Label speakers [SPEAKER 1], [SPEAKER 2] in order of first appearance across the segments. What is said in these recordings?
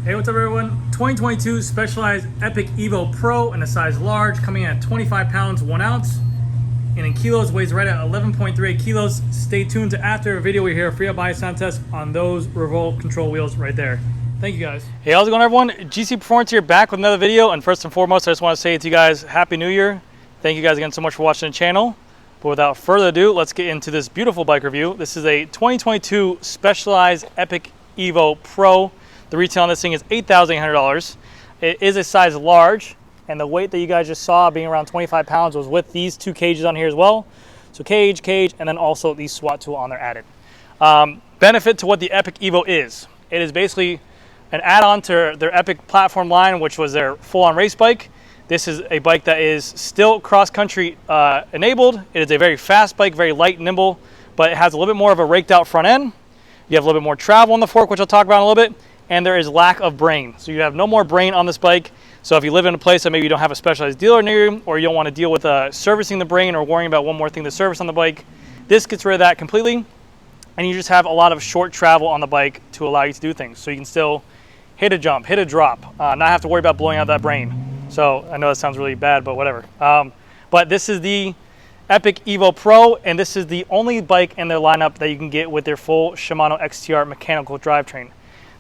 [SPEAKER 1] Hey, what's up everyone? 2022 Specialized Epic Evo Pro in a size large, coming in at 25 pounds, 1 ounce. And in kilos, weighs right at 11.38 kilos. Stay tuned to after a video we hear Freehub buy sound test on those revolve control wheels right there. Thank you guys. Hey, how's it going everyone? GC Performance here, back with another video. And first and foremost, I just want to say to you guys, Happy New Year. Thank you guys again so much for watching the channel. But without further ado, let's get into this beautiful bike review. This is a 2022 Specialized Epic Evo Pro. The retail on this thing is $8,800. It is a size large, and the weight that you guys just saw being around 25 pounds was with these two cages on here as well. So cage, and then also the SWAT tool on there added. Benefit to what the Epic Evo is. It is basically an add-on to their Epic platform line, which was their full-on race bike. This is a bike that is still cross-country enabled. It is a very fast bike, very light and nimble, but it has a little bit more of a raked out front end. You have a little bit more travel on the fork, which I'll talk about in a little bit. And there is lack of brain. So you have no more brain on this bike. So if you live in a place that maybe you don't have a specialized dealer near you, or you don't want to deal with servicing the brain or worrying about one more thing to service on the bike, this gets rid of that completely. And you just have a lot of short travel on the bike to allow you to do things. So you can still hit a jump, hit a drop, not have to worry about blowing out that brain. So I know that sounds really bad, but whatever. But this is the Epic Evo Pro, and this is the only bike in their lineup that you can get with their full Shimano XTR mechanical drivetrain.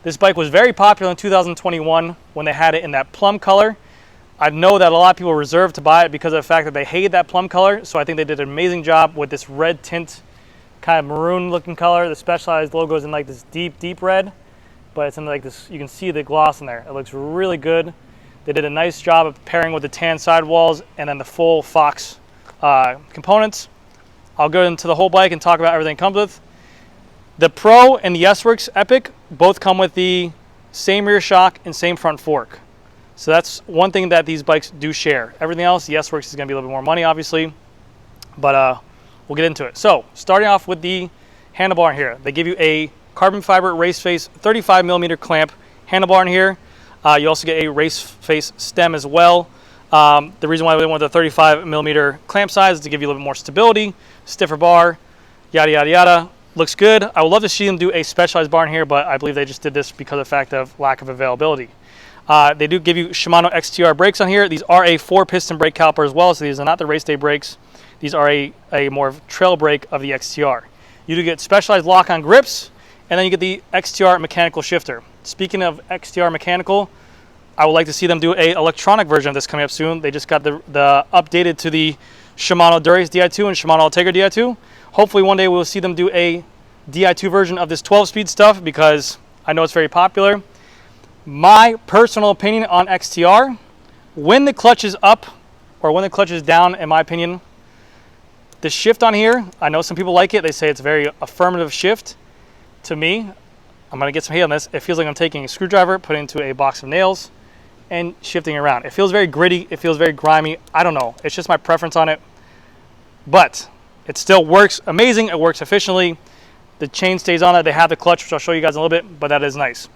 [SPEAKER 1] This bike was very popular in 2021 when they had it in that plum color. I know that a lot of people reserved to buy it because of the fact that they hated that plum color, so I think they did an amazing job with this red tint, kind of maroon looking color. The Specialized logo is in like this deep red, but it's in like this, you can see the gloss in there. It looks really good. They did a nice job of pairing with the tan sidewalls and then the full Fox components. I'll go into the whole bike and talk about everything it comes with. The Pro and the S-Works Epic both come with the same rear shock and same front fork. So that's one thing that these bikes do share. Everything else, the S-Works is going to be a little bit more money, obviously. But we'll get into it. So starting off with the handlebar here. They give you a carbon fiber race face 35mm clamp handlebar in here. You also get a race face stem as well. The reason why they want the 35mm clamp size is to give you a little bit more stability, stiffer bar, yada, yada, yada. Looks good. I would love to see them do a Specialized bar in here, but I believe they just did this because of the fact of lack of availability. They do give you Shimano XTR brakes on here. These are a 4-piston brake caliper as well, so these are not the race day brakes. These are a more trail brake of the XTR. You do get Specialized lock-on grips, and then you get the XTR mechanical shifter. Speaking of XTR mechanical, I would like to see them do a electronic version of this coming up soon. They just got the updated to the Shimano Durace Di2 and Shimano Ultegra Di2. Hopefully one day we'll see them do a Di2 version of this 12-speed stuff because I know it's very popular. My personal opinion on XTR, when the clutch is up or when the clutch is down, in my opinion, the shift on here, I know some people like it. They say it's a very affirmative shift. To me, I'm going to get some hate on this. It feels like I'm taking a screwdriver, putting it into a box of nails, and shifting around. It feels very gritty. It feels very grimy. I don't know. It's just my preference on it. But it still works amazing. It works efficiently. The chain stays on it. They have the clutch, which I'll show you guys in a little bit, but that is nice.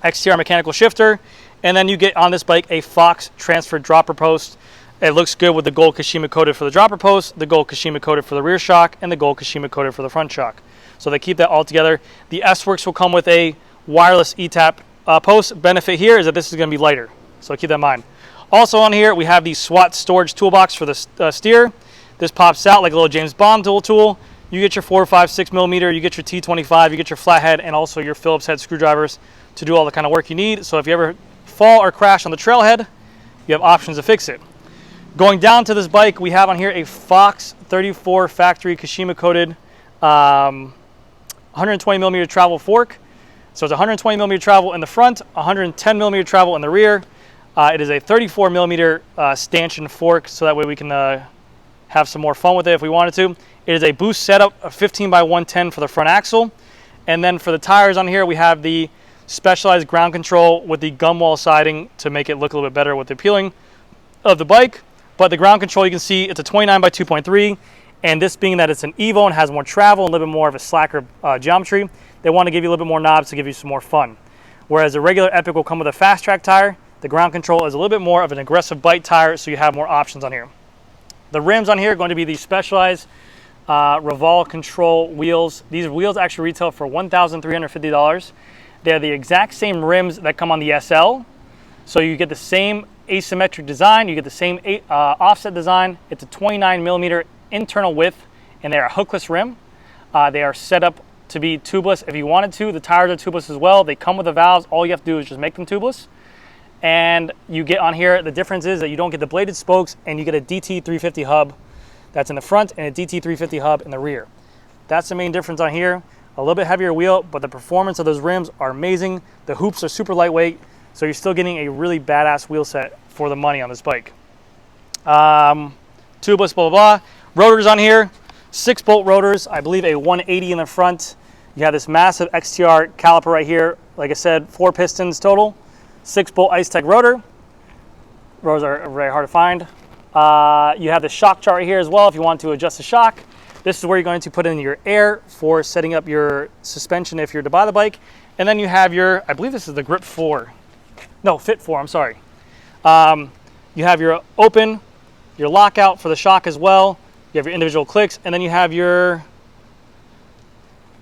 [SPEAKER 1] XTR mechanical shifter. And then you get on this bike a Fox transfer dropper post. It looks good with the gold Kashima coated for the dropper post, the gold Kashima coated for the rear shock, and the gold Kashima coated for the front shock. So they keep that all together. The S-Works will come with a wireless E-tap post. Benefit here is that this is going to be lighter. So keep that in mind. Also on here, we have the SWAT storage toolbox for the steer. This pops out like a little James Bond tool. You get your 4, 5, 6mm, you get your T25, you get your flathead, and also your Phillips head screwdrivers to do all the kind of work you need. So if you ever fall or crash on the trailhead, you have options to fix it. Going down to this bike, we have on here a Fox 34 factory Kashima coated 120mm travel fork. So it's 120mm travel in the front, 110mm travel in the rear. It is a 34mm stanchion fork, so that way we can have some more fun with it if we wanted to. It is a boost setup of 15x110 for the front axle. And then for the tires on here, we have the Specialized ground control with the gum wall siding to make it look a little bit better with the appealing of the bike. But the ground control, you can see it's a 29x2.3. And this being that it's an Evo and has more travel and a little bit more of a slacker geometry, they want to give you a little bit more knobs to give you some more fun. Whereas a regular Epic will come with a fast track tire, the ground control is a little bit more of an aggressive bite tire, so you have more options on here. The rims on here are going to be the Specialized Revolve Control wheels. These wheels actually retail for $1,350. They're the exact same rims that come on the SL. So you get the same asymmetric design, you get the same offset design. It's a 29mm internal width, and they're a hookless rim. They are set up to be tubeless if you wanted to. The tires are tubeless as well. They come with the valves. All you have to do is just make them tubeless. And you get on here, the difference is that you don't get the bladed spokes, and you get a DT350 hub that's in the front and a DT350 hub in the rear. That's the main difference on here. A little bit heavier wheel, but the performance of those rims are amazing. The hoops are super lightweight, so you're still getting a really badass wheel set for the money on this bike. Tubeless, blah, blah, blah. Rotors on here, 6-bolt rotors. I believe a 180 in the front. You have this massive XTR caliper right here. Like I said, 4 pistons total, 6-bolt Ice-Tech rotor. Rotors are very hard to find. You have the shock chart right here as well if you want to adjust the shock. This is where you're going to put in your air for setting up your suspension if you're to buy the bike. And then you have your, I believe this is the grip 4. No, fit 4, I'm sorry. You have your open, your lockout for the shock as well. You have your individual clicks, and then you have your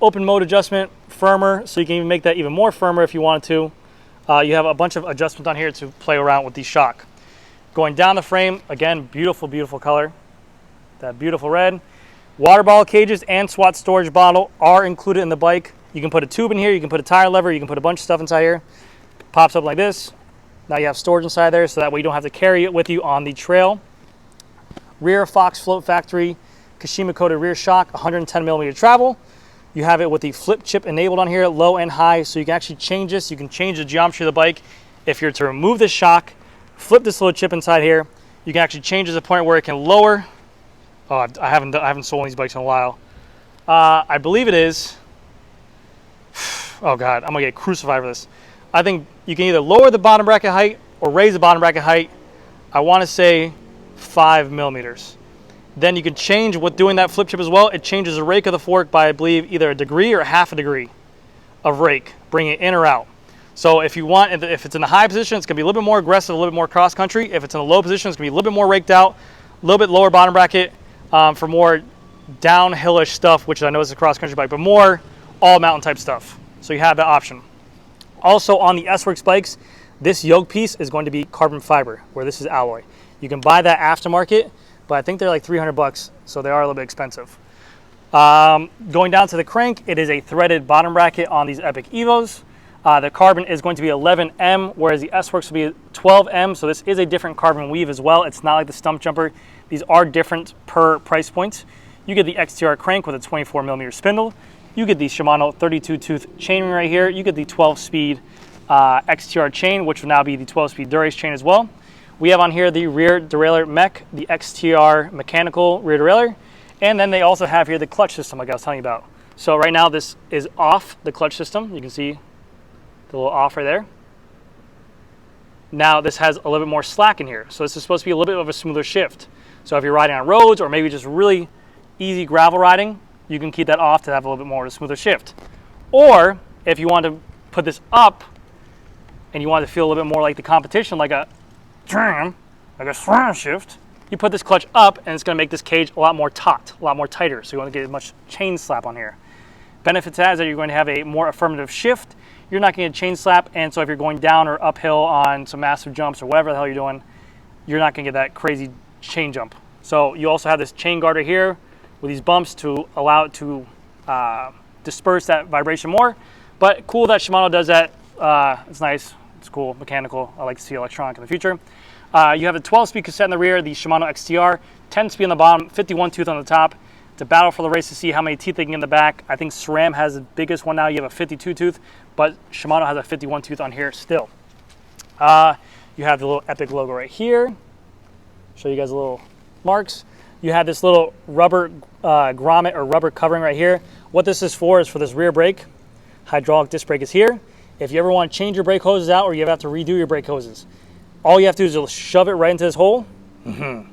[SPEAKER 1] open mode adjustment, firmer, so you can even make that even more firmer if you wanted to. You have a bunch of adjustments on here to play around with the shock. Going down the frame, again, beautiful, beautiful color. That beautiful red. Water bottle cages and SWAT storage bottle are included in the bike. You can put a tube in here, you can put a tire lever, you can put a bunch of stuff inside here. Pops up like this. Now you have storage inside there, so that way you don't have to carry it with you on the trail. Rear Fox Float Factory Kashima coated rear shock, 110mm travel. You have it with the flip chip enabled on here, low and high, so you can actually change this. You can change the geometry of the bike. If you're to remove the shock, flip this little chip inside here, you can actually change it to the point where it can lower. Oh, I haven't sold one of these bikes in a while. I believe it is. Oh God, I'm gonna get crucified for this. I think you can either lower the bottom bracket height or raise the bottom bracket height. I want to say 5mm. Then you can change with doing that flip chip as well. It changes the rake of the fork by, I believe, either a degree or half a degree of rake, bring it in or out. So if you want, if it's in the high position, it's gonna be a little bit more aggressive, a little bit more cross country. If it's in a low position, it's gonna be a little bit more raked out, a little bit lower bottom bracket for more downhillish stuff, which I know is a cross country bike, but more all mountain type stuff. So you have that option. Also on the S-Works bikes, this yoke piece is going to be carbon fiber, where this is alloy. You can buy that aftermarket, but I think they're like 300 bucks, so they are a little bit expensive. Going down to the crank, it is a threaded bottom bracket on these Epic Evos. The carbon is going to be 11M, whereas the S-Works will be 12M, so this is a different carbon weave as well. It's not like the Stump Jumper. These are different per price point. You get the XTR crank with a 24mm spindle. You get the Shimano 32-tooth chainring right here. You get the 12-speed XTR chain, which will now be the 12-speed Dura-Ace chain as well. We have on here the rear derailleur mech, the XTR mechanical rear derailleur, and then they also have here the clutch system like I was telling you about. So right now this is off, the clutch system. You can see the little off right there. Now this has a little bit more slack in here. So this is supposed to be a little bit of a smoother shift. So if you're riding on roads or maybe just really easy gravel riding, you can keep that off to have a little bit more of a smoother shift. Or if you want to put this up and you want to feel a little bit more like the competition, like a slam shift, you put this clutch up and it's going to make this cage a lot more taut, a lot more tighter. So you want to get as much chain slap on here. Benefit to that is that you're going to have a more affirmative shift. You're not going to get chain slap, and so if you're going down or uphill on some massive jumps or whatever the hell you're doing, you're not going to get that crazy chain jump. So you also have this chain guard right here with these bumps to allow it to disperse that vibration more. But cool that Shimano does that. It's nice. It's cool. Mechanical. I like to see electronic in the future. You have a 12-speed cassette in the rear, the Shimano XTR, 10-speed on the bottom, 51 tooth on the top. It's a battle for the race to see how many teeth they can get in the back. I think SRAM has the biggest one now. You have a 52 tooth, but Shimano has a 51 tooth on here still. You have the little Epic logo right here. Show you guys a little marks. You have this little rubber grommet or rubber covering right here. What this is for this rear brake. Hydraulic disc brake is here. If you ever want to change your brake hoses out or you ever have to redo your brake hoses, all you have to do is just shove it right into this hole. It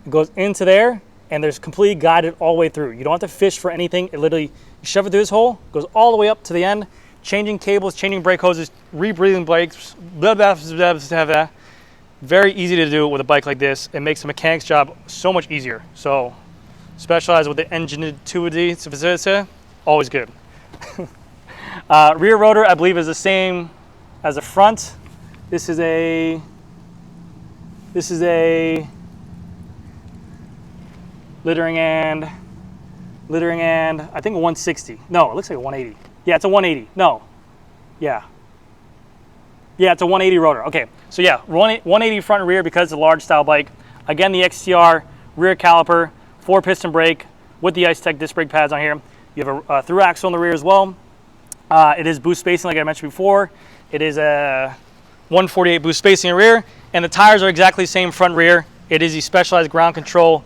[SPEAKER 1] goes into there, and there's completely guided all the way through. You don't have to fish for anything. It literally, you shove it through this hole, goes all the way up to the end, changing cables, changing brake hoses, rebreathing brakes, blah, blah, blah, blah, blah. Very easy to do with a bike like this. It makes the mechanic's job so much easier. So, Specialized with the ingenuity, always good. Rear rotor, I believe, is the same as the front. This is a littering and I think a 160. No, it looks like a 180. Yeah, it's a 180. No. Yeah, it's a 180 rotor. Okay, so yeah, 180 front and rear because it's a large style bike. Again, the XTR rear caliper, 4-piston brake with the Ice Tech disc brake pads on here. You have a through axle on the rear as well. It is boost spacing like I mentioned before. It is a 148 boost spacing in rear, and the tires are exactly the same front rear. It is the Specialized ground control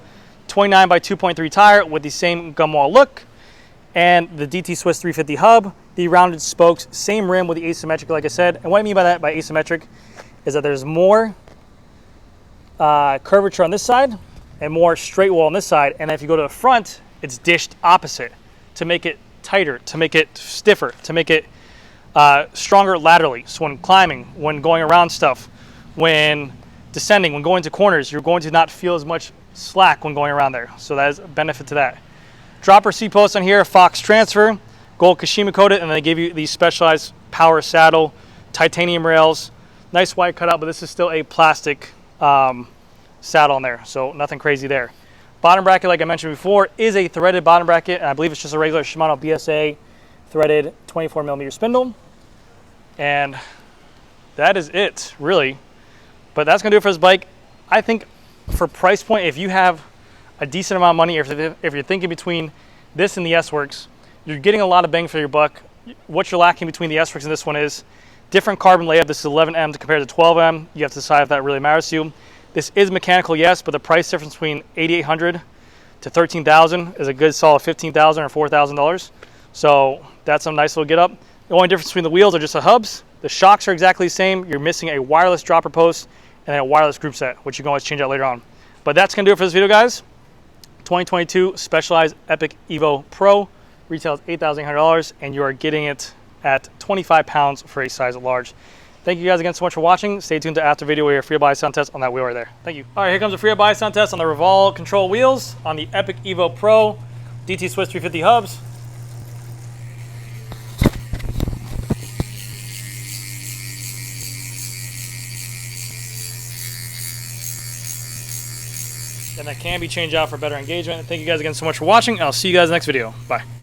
[SPEAKER 1] 29 by 2.3 tire with the same gum wall look, and the DT Swiss 350 hub, the rounded spokes, same rim with the asymmetric like I said. And what I mean by that, by asymmetric, is that there's more curvature on this side and more straight wall on this side, and if you go to the front, it's dished opposite to make it tighter, to make it stiffer, to make it stronger laterally. So when climbing, when going around stuff, when descending, when going to corners, you're going to not feel as much slack when going around there. So that is a benefit to that. Dropper seat posts on here, Fox transfer, gold Kashima coated, and they give you the Specialized power saddle, titanium rails, nice white cutout, but this is still a plastic saddle on there, so nothing crazy there. Bottom bracket, like I mentioned before, is a threaded bottom bracket, and I believe it's just a regular Shimano BSA threaded 24mm spindle. And that is it, really. But that's gonna do it for this bike. I think for price point, if you have a decent amount of money, if you're thinking between this and the S-Works, you're getting a lot of bang for your buck. What you're lacking between the S-Works and this one is different carbon layout. This is 11M compared to 12M. You have to decide if that really matters to you. This is mechanical, yes, but the price difference between $8,800 to $13,000 is a good solid $15,000 or $4,000. So that's a nice little get up. The only difference between the wheels are just the hubs. The shocks are exactly the same. You're missing a wireless dropper post and then a wireless group set, which you can always change out later on. But that's gonna do it for this video, guys. 2022 Specialized Epic Evo Pro retails $8,800, and you are getting it at 25 pounds for a size large. Thank you guys again so much for watching. Stay tuned to after video where your Freehub buy sound test on that wheel right there. Thank you. All right, here comes the Freehub buy sound test on the Revolve control wheels on the Epic Evo Pro DT Swiss 350 hubs. And that can be changed out for better engagement. Thank you guys again so much for watching. I'll see you guys in the next video. Bye.